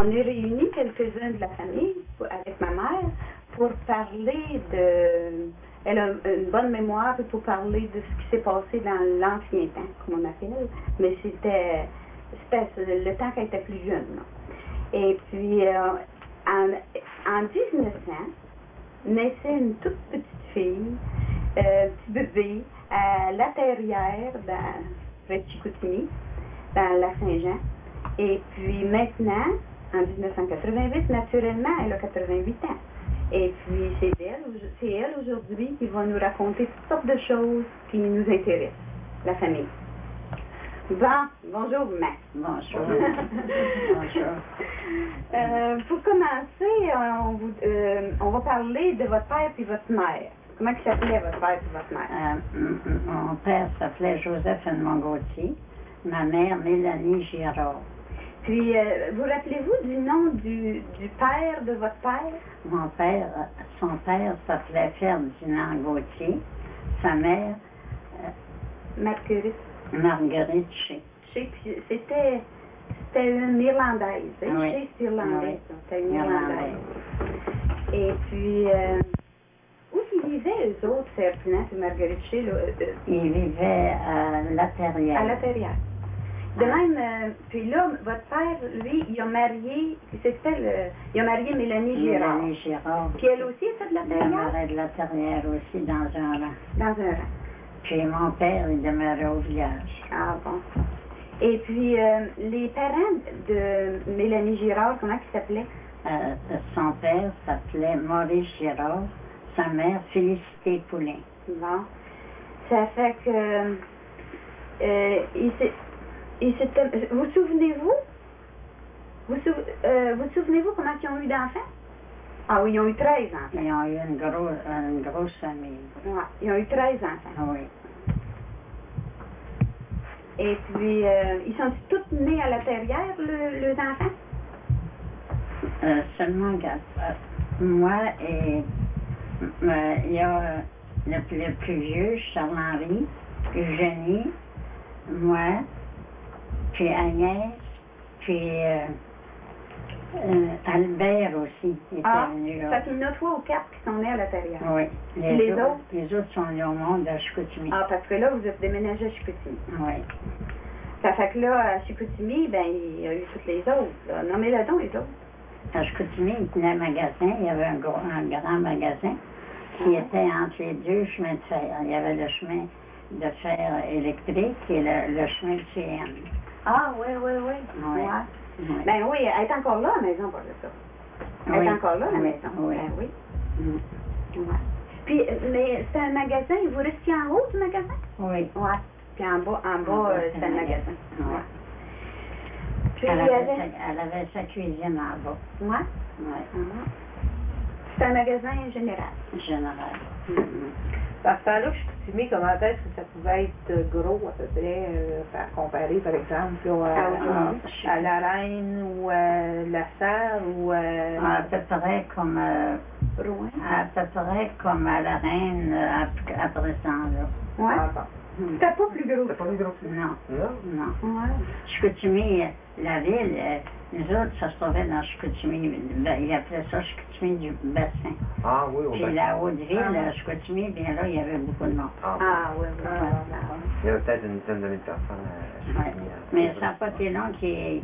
on est réunis quelques-uns de la famille avec ma mère pour parler de... Elle a une bonne mémoire pour parler de ce qui s'est passé dans l'ancien temps, comme on appelle, mais c'était le temps qu'elle était plus jeune. Là. Et puis, en 1900, naissait une toute petite fille, petit bébé, à La Terrière, près de Chicoutimi, dans le lac Saint-Jean. Et puis maintenant, en 1988, naturellement, elle a 88 ans. Et puis c'est elle aujourd'hui qui va nous raconter toutes sortes de choses qui nous intéressent, la famille. Bon, bonjour Max. Bonjour. Bonjour. Pour commencer, on va parler de votre père et votre mère. Comment il s'appelait votre père et votre mère? Mon père s'appelait Joseph Edmond Gauthier, ma mère Mélanie Girard. Puis, vous rappelez-vous du nom du père de votre père? Mon père, son père s'appelait Ferdinand Gauthier, sa mère Marguerite. Marguerite Shea. Puis c'était une Irlandaise, hein? Oui. Shea, c'est irlandaise. Oui. C'était une Irlandaise. Et puis, où ils vivaient eux autres, Ferdinand et Marguerite Shea? Ils vivaient à La Terrière. À La Terrière. De même, puis là, votre père, lui, il a marié, il a marié Mélanie Girard. Mélanie Girard. Puis elle aussi était de La Elle Terrière? demeurait de La Terrière aussi dans un rang. Dans un rang. Puis mon père, il demeurait au village. Ah bon. Et puis, les parents de Mélanie Girard, comment ils s'appelaient? Son père s'appelait Maurice Girard, sa mère Félicité Poulin. Bon. Ça fait que... vous souvenez-vous? Vous souvenez-vous comment ils ont eu d'enfants? Ah oui, ils ont eu 13 enfants. Ils ont eu une grosse famille. Ouais, ils ont eu 13 enfants. Oui. Et puis, ils sont tous nés à La Terrière, les enfants? Seulement, moi et il y a le plus vieux, Charles-Henri, Eugénie, moi, puis Agnès, puis Albert aussi était venu là. Ça fait qu'il y en a 3 ou 4 qui sont nés à La Terrière. Oui. Les autres? Les autres sont nés au monde à Chicoutimi. Ah, parce que là, vous êtes déménagé à Chicoutimi. Oui. Ça fait que là, à Chicoutimi, ben, il y a eu toutes les autres. Nommez-le donc, les autres. À Chicoutimi, il tenait un magasin. Il y avait un grand magasin qui était entre les deux chemins de fer. Il y avait le chemin de fer électrique et le chemin de CN. Ah, oui. Oui. Ouais. Oui. Ben oui, elle est encore là, à la maison, pour ça. Elle est encore là, à la maison. Oui. Ben oui. Mm. Ouais. Puis, mais c'est un magasin, vous restiez en haut du magasin? Oui. Ouais. Puis en bas, c'est un magasin. Ouais. Puis, Elle avait sa cuisine en bas. Ouais. Oui. C'est un magasin général. Général. Dans ce temps-là, Chicoutimi, comment est-ce que ça pouvait être gros, à peu près, à comparer, par exemple, là, à La Reine ou à La Salle ou À peu près comme Rouen. à peu près comme à La Reine à présent, là. Ouais. Ah, bon. C'était pas plus gros. C'était pas plus gros que ça? Non. Non. Ouais. Chicoutimi, la ville, nous autres, ça se trouvait dans Chicoutimi. Ils appelaient ça Chicoutimi du bassin. Ah oui, au Puis bassin. la haute ville, Chicoutimi, bien là, il y avait beaucoup de monde. Ah, bon. Ah, oui. Il y avait peut-être une dizaine de mille personnes à Chicoutimi. Mais ça n'a pas été long qu'il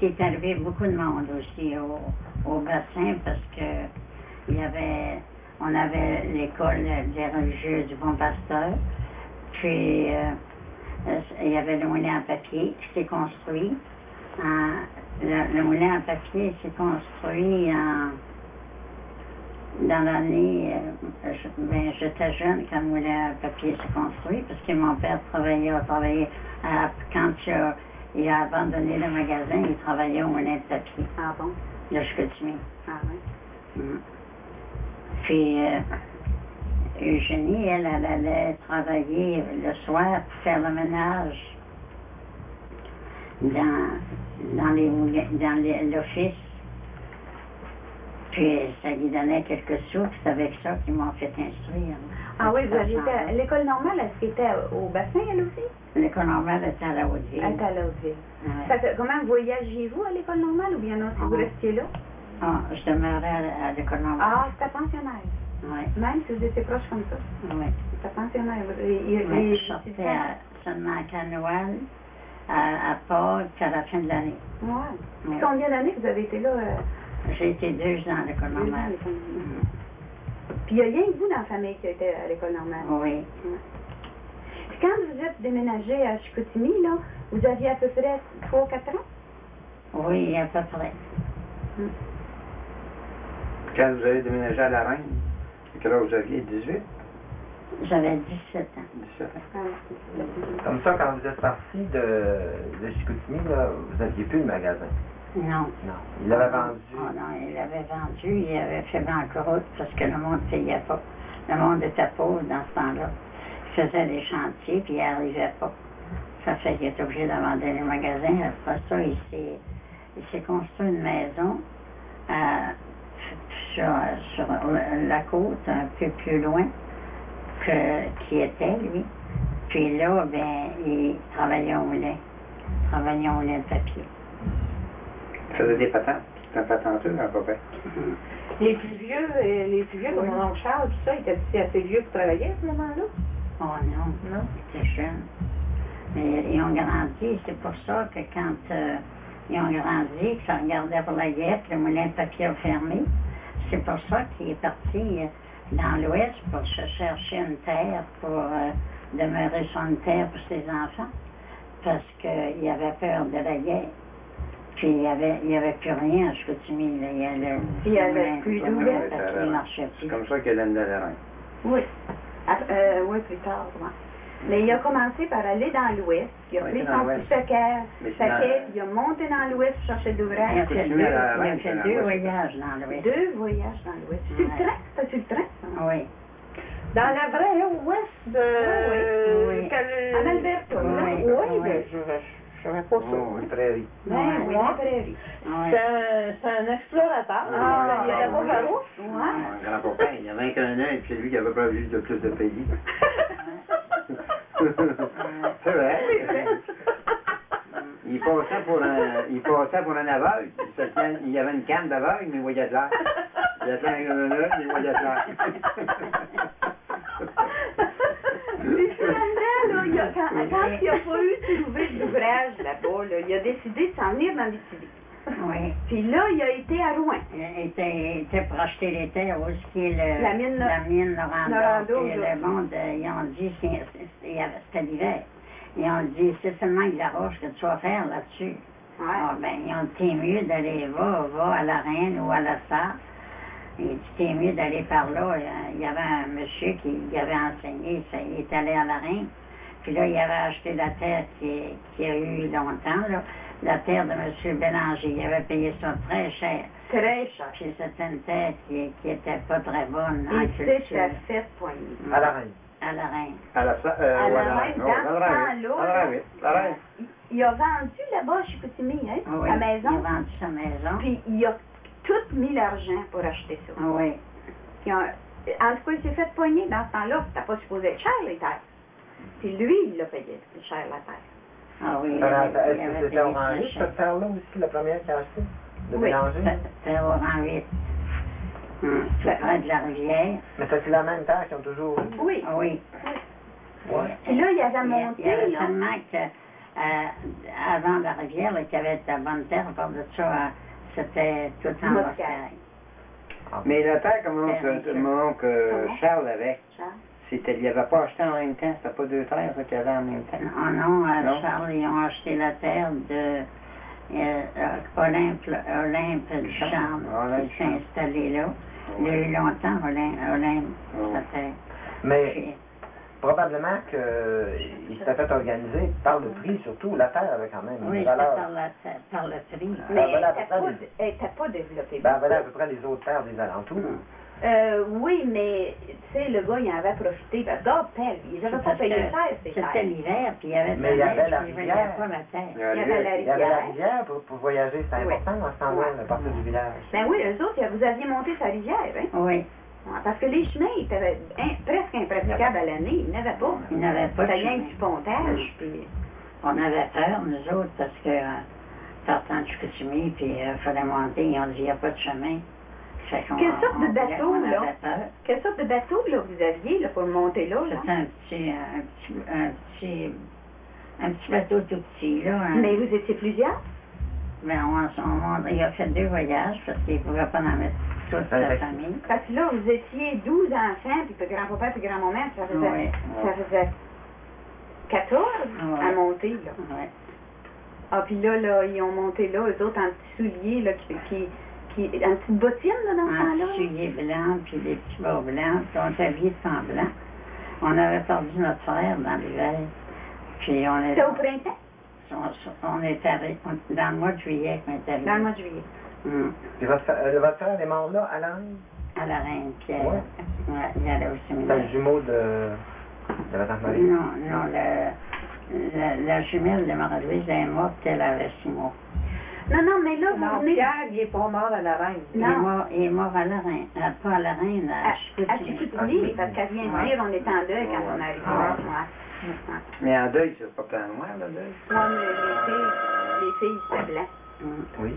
est arrivé beaucoup de monde aussi au bassin parce que on avait l'école des religieux du Bon Pasteur. Puis, il y avait le moulin à papier qui s'est construit. Le moulin à papier s'est construit dans l'année... j'étais jeune quand le moulin à papier s'est construit parce que mon père a travaillé quand il a abandonné le magasin, il travaillait au moulin de papier. Ah bon? De Chicoutimi. Ah oui. Puis... Eugénie, elle allait travailler le soir pour faire le ménage dans l'office. Puis ça lui donnait quelques sous, puis c'est avec ça qu'ils m'ont fait instruire. Ah oui, vous aviez été à l'école normale, est-ce qu'elle était au bassin, elle aussi? L'école normale était à la Haute-Ville. Elle était à la Haute-Ville. Ouais. Fait que, comment voyagez-vous à l'école normale ou bien non, si vous restiez là? Ah, je demeurais à l'école normale. Ah, c'était pensionnaire. Oui. Même si vous étiez proche comme ça. Oui. C'était pensionnaire. Oui, je sortais seulement à Noël, à Pâques, puis à la fin de l'année. Ouais. Oui. Combien d'années vous avez été là? J'ai été 2 ans à l'école 2 ans à normale. l'école normale. Puis il y a rien que vous dans la famille qui a été à l'école normale. Oui. Ouais. Puis quand vous êtes déménagé à Chicoutimi, là, vous aviez à peu près 3 ou 4 ans? Oui, à peu près. Quand vous avez déménagé à La Reine, quel âge vous aviez? 18? J'avais 17 ans. 17 ans. Ah, Comme ça, quand vous êtes parti de Chicoutimi, là, vous n'aviez plus le magasin? Non. Non. Il l'avait vendu? Oh non, il l'avait vendu, il avait fait banqueroute parce que le monde ne payait pas. Le monde était pauvre dans ce temps-là. Il faisait des chantiers, puis il n'arrivait pas. Ça fait qu'il était obligé d'abandonner le magasin. Après ça, il s'est construit une maison sur la côte, un peu plus loin qui était, lui. Puis là, ben, il travaillait au moulin. Il travaillait au moulin de papier. Il faisait des patentes. C'était un patenteur, à peu près. Les plus vieux comme mon oncle Charles, tout ça, étaient assez vieux pour travailler à ce moment-là? Oh non, Non. ils étaient jeunes. Mais ils ont grandi, c'est pour ça que quand ils ont grandi, que ça regardait pour la guêpe, le moulin de papier a fermé, c'est pour ça qu'il est parti dans l'Ouest pour se chercher une terre, pour demeurer sur une terre pour ses enfants, parce qu'il avait peur de la guerre. Puis il y avait plus rien à Chicoutimi, là. Il y avait plus d'ouvriers, parce qu'il ne marchait plus. C'est comme ça qu'elle aime de la Reine. oui. Oui, plus tard, ouais. Mais il a commencé par aller dans l'Ouest, il a pris son petit paquet, puis il a monté dans l'Ouest pour chercher de Il l'ouvrage. a fait deux voyages dans l'Ouest. 2 voyages dans l'Ouest. Sur le train? C'était sur le train, ça? Oui. Dans la vraie Ouest de... Oui. En Alberta, là? Oui. Oui, Oui. mais je ne savais pas ça. Oh, une prairie. Ben oui, la prairie. Oui. C'est un explorateur. Ah, Il était pas oui. farouche. Ouais. Un grand-papa, il avait 21 ans, et puis lui qui avait pas vu de plus de pays. C'est vrai. Il passait pour un aveugle. Il y avait une canne d'aveugle, mais il voyait de l'air. Il avait un œil, mais il voyait de l'air. Puis finalement, là, quand il n'a pas eu trouvé d'ouvrage là-bas, là, il a décidé de s'en venir dans l'Abitibi. Oui. Puis là, il a été à Rouen. Il était pour acheter les terres où ce qui est La mine Norando. Norando, Puis là. le monde, ils ont dit, c'était l'hiver. Ils ont dit, c'est seulement de la roche que tu vas faire là-dessus. Ouais. Ah, ben, ils ont dit, t'es mieux d'aller, va à la Reine ou à la Sarre. Il dit, t'es mieux d'aller par là. Il y avait un monsieur qui avait enseigné, il est allé à la Reine. Puis là, il avait acheté la terre qui a eu longtemps, là, la terre de M. Bélanger. Il avait payé ça très cher. Très cher. Puis c'était une terre qui était pas très bonne en Et culture. c'était fait poigner. À la Reine. À la Reine. À la Reine, dans ce temps-là, La Reine. il a vendu là-bas à Chicoutimi, hein, Oui, sa maison. il a vendu sa maison. Puis il a tout mis l'argent pour acheter ça. Oui. Puis en tout cas, il s'est fait poigner dans ce temps-là. C'était pas supposé être cher, les terres. Puis lui, il l'a payé cher, la terre. Ah oui. Est-ce que c'était orange, cette terre-là aussi, la première qu'il a achetée? De Oui. Bélanger? C'était au rang 8. Tout près de la rivière. Mais c'est la même terre qu'ils ont toujours eu? Oui. Oui. Ouais. Puis là, il avait monté, Il y avait là. seulement que, avant la rivière, là, qu'il y avait de la bonne terre, à part de ça, c'était tout en Moscagne. Moscagne. Mais la terre, comme mon oncle Charles avait, Charles. il n'avait pas acheté en même temps, c'était pas 2 terres qu'il avait en même temps. Oh non, Non. Charles, ils ont acheté la terre de Olympe Ducharme, Olympe qui s'est installé là. Il y a eu longtemps, Olympe, sa terre. Mais Puis, probablement qu'il s'était fait organiser par le prix, surtout. La terre avait quand même oui, une c'était valeur. par le prix. Mais voilà, elle n'était pas développée. Ben, elle valait à peu près les autres terres des alentours. Oui, mais tu sais, le gars, il en avait profité. Parce que regarde, pelle, ils avaient pas payé cher, ces terres. C'était l'hiver, puis il y avait Mais il y avait la puis il voyait rivière. pas la terre. Il y avait la Il y avait la rivière. rivière pour voyager, c'était Oui. important dans ce temps-là, Ouais. à partir du village. Ben oui, eux autres, vous aviez monté sa rivière, hein? Oui, Ouais, parce que les chemins étaient presque impraticables à l'année. Il n'y en avait pas. il n'avait pas de C'était rien chemin. que du pontage, puis... On avait peur, nous autres, parce que partant de Chicoutimi, puis il fallait monter, et on dit, il n'y a pas de chemin. Fait qu'on- Quelle sorte de bateau, on là? avait peur. Quelle sorte de bateau, là, vous aviez, là, pour monter là, là? C'était un petit bateau tout petit, là. Mais vous étiez plusieurs? Mais il a fait 2 voyages, parce qu'il ne pouvait pas en mettre toute sa famille. Parce que là, vous étiez 12 enfants, puis grand-papa puis grand-maman, ça faisait, Oui. ça faisait 14 Ouais. à monter, là. Ouais. Ah, puis là, ils ont monté là, eux autres, en petits souliers, là, en petite bottine, là, dans ce Un temps-là. petit soulier blanc, puis des petits bas blancs, puis on était habillés de sang blanc. On avait perdu notre frère dans l'hiver. Puis on C'était au printemps? on est arrivé, dans le mois de juillet qu'on est arrivé. Dans le mois de juillet. Puis votre frère est mort là, à l'Inde? À la Reine Pierre. Ouais. Ouais, il allait au C'est séminaire. le jumeau de la tante Marie? Non, la jumelle de Marie-Louise est morte, elle avait 6 mois. Non, mais là, vous Non, venez... Pierre, il est pas mort à la reine. Non. Il est mort à la Reine, pas à la Reine, à À Chicoutimi, parce qu'elle vient de dire, on était en deuil quand on est arrivé. Ouais. Mais en deuil, c'est pas tant loin, le deuil. Moi, les filles, c'était blanc. Oui.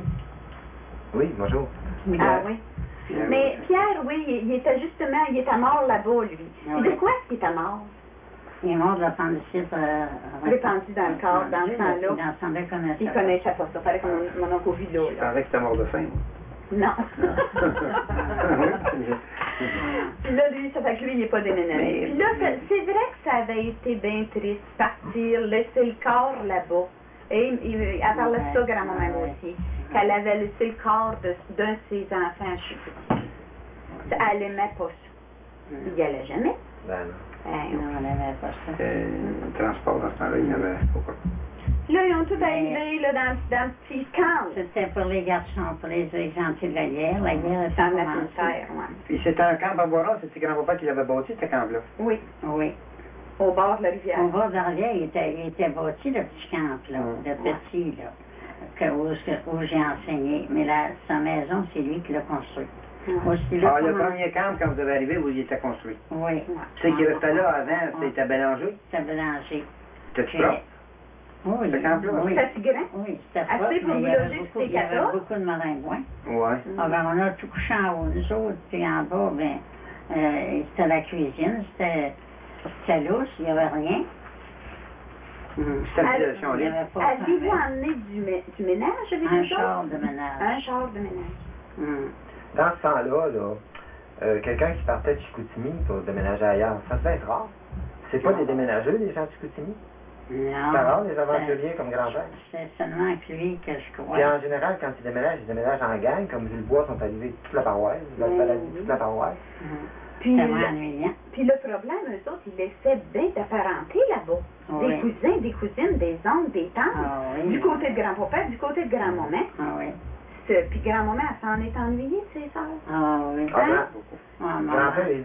Oui, bonjour. Ah oui. Mais Pierre, oui, il était justement, il était mort là-bas, lui. Ah Et de oui. quoi est-ce qu'il était mort? Il est mort de l'appendicite. Répandu dans le corps, dans ce temps-là. Dans ce temps-là, Il connaissait pas ça. Fallait que mon oncle vit là. Je pensais que c'était mort de faim. Non. Oui. Puis là, lui, ça fait que lui, il n'est pas déménagé. Puis là, c'est vrai que ça avait été bien triste, partir, laisser le corps là-bas. Et elle parlait de ça, grand-maman aussi, qu'elle avait laissé le corps d'un de ses enfants à Chicoutimi. Elle n'aimait pas ça. Il n'y allait jamais. Ben non. Non, on n'avait pas ça. Le transport dans ce temps-là, il n'y avait pas. Là, ils ont tout arrivé là, dans le petit camp. C'était pour les garçons, pour les exemptés de la guerre. La guerre était Dans la commencée. frontière, oui. Puis c'était un camp à Boiron, c'était grand-papa qui l'avait bâti, ce camp-là. Oui, Oui. au bord de la rivière. Au bord de la rivière, il était bâti, le petit camp, là, le petit, là, où j'ai enseigné. Mais sa maison, c'est lui qui l'a construit. Aussi, là, Ah, le comment- premier camp, quand vous avez arrivé, vous y étiez construit. Oui. Tu sais qu'il restait là avant, c'était Bélanger. C'était Bélanger. C'était Puis- propre. Oui, Ce camp-là, oui. C'était si grand? Oui, c'était Assez propre, pour mais vous il y avait loger, beaucoup, c'était il y avait 14? beaucoup de maringouins. Ouais. Ah ben, on a tout couché en haut, nous autres, puis en bas, ben, c'était la cuisine, c'était lousse, il n'y avait rien. Stabilisation Il n'y libre. avait pas Avez-vous emmené du ménage avec un vous char autres? de ménage. Un char de ménage. Dans ce temps-là, quelqu'un qui partait de Chicoutimi pour déménager ailleurs, ça devait être rare. C'est pas des déménageurs, les gens de Chicoutimi? Non. C'est rare, les aventuriers comme grand-père? C'est seulement avec lui que je crois. Puis en général, quand ils déménagent en gang, comme Villebois sont arrivés toute la paroisse, ils veulent faire toute la paroisse. Puis, C'était vraiment ennuyant. puis le problème, eux autres, ils laissaient bien d'apparenter là-bas. Oui. Des cousins, des cousines, des oncles, des tantes. Ah oui. Du côté de grand-papa, du côté de grand-maman. Ah oui. Puis grand-maman, elle s'en est ennuyée de ses sœurs. Ah oui. Ah, Hein? grand- Ah, maman. grand-père, il